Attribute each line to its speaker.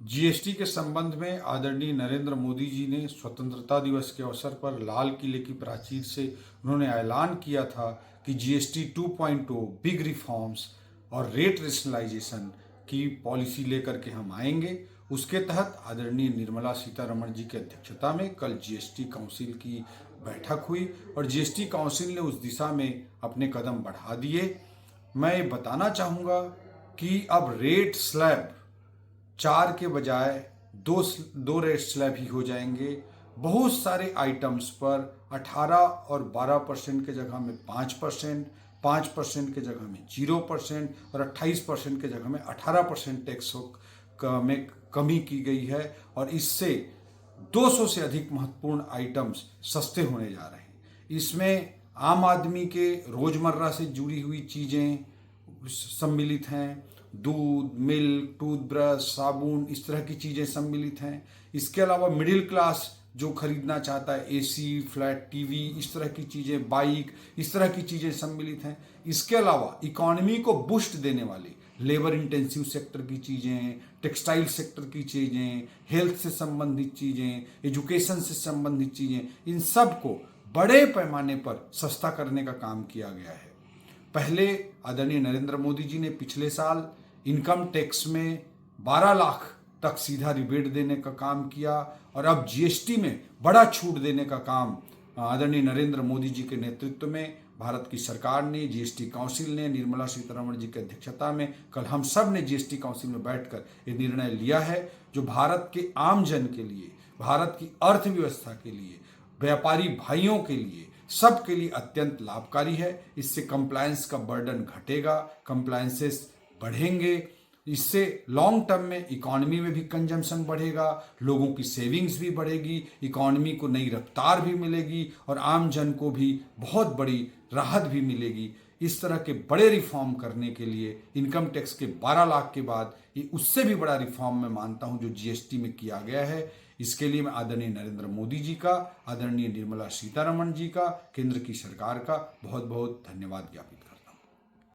Speaker 1: GST के संबंध में आदरणीय नरेंद्र मोदी जी ने स्वतंत्रता दिवस के अवसर पर लाल किले की प्राचीर से उन्होंने ऐलान किया था कि जीएसटी 2.0 बिग रिफॉर्म्स और रेट रेशनलाइजेशन की पॉलिसी लेकर के हम आएंगे। उसके तहत आदरणीय निर्मला सीतारमण जी की अध्यक्षता में कल जीएसटी काउंसिल की बैठक हुई और जीएसटी काउंसिल ने उस दिशा में अपने कदम बढ़ा दिए। मैं ये बताना चाहूँगा कि अब रेट स्लैब 4 के बजाय दो रेट स्लैब ही हो जाएंगे। बहुत सारे आइटम्स पर 18 और 12% के जगह में 5%, 5% के जगह में 0% और 28% के जगह में 18% टैक्स में कमी की गई है और इससे 200 से अधिक महत्वपूर्ण आइटम्स सस्ते होने जा रहे हैं। इसमें आम आदमी के रोजमर्रा से जुड़ी हुई चीज़ें सम्मिलित हैं। दूध, मिल्क, टूथब्रश, साबुन, इस तरह की चीज़ें सम्मिलित हैं। इसके अलावा मिडिल क्लास जो खरीदना चाहता है, एसी, फ्लैट टीवी, इस तरह की चीज़ें, बाइक, इस तरह की चीज़ें सम्मिलित हैं। इसके अलावा इकोनॉमी को बूस्ट देने वाली लेबर इंटेंसिव सेक्टर की चीज़ें, टेक्सटाइल सेक्टर की चीज़ें, हेल्थ से संबंधित चीज़ें, एजुकेशन से संबंधित चीज़ें, इन सब को बड़े पैमाने पर सस्ता करने का काम किया गया है। पहले आदरणीय नरेंद्र मोदी जी ने पिछले साल इनकम टैक्स में 12 लाख तक सीधा रिबेट देने का काम किया और अब जीएसटी में बड़ा छूट देने का काम आदरणीय नरेंद्र मोदी जी के नेतृत्व में भारत की सरकार ने, जीएसटी काउंसिल ने, निर्मला सीतारमण जी की अध्यक्षता में कल हम सब ने जीएसटी काउंसिल में बैठकर ये निर्णय लिया है, जो भारत के आम जन के लिए, भारत की अर्थव्यवस्था के लिए, व्यापारी भाइयों के लिए, सबके लिए अत्यंत लाभकारी है। इससे कंप्लायंस का बर्डन घटेगा, कंप्लायंसेस बढ़ेंगे। इससे लॉन्ग टर्म में इकोनॉमी में भी कंजम्पशन बढ़ेगा, लोगों की सेविंग्स भी बढ़ेगी, इकोनॉमी को नई रफ्तार भी मिलेगी और आम जन को भी बहुत बड़ी राहत भी मिलेगी। इस तरह के बड़े रिफॉर्म करने के लिए इनकम टैक्स के 12 लाख के बाद ये उससे भी बड़ा रिफॉर्म मैं मानता हूं जो जीएसटी में किया गया है। इसके लिए मैं आदरणीय नरेंद्र मोदी जी का, आदरणीय निर्मला सीतारमण जी का, केंद्र की सरकार का बहुत बहुत धन्यवाद ज्ञापित करता हूं।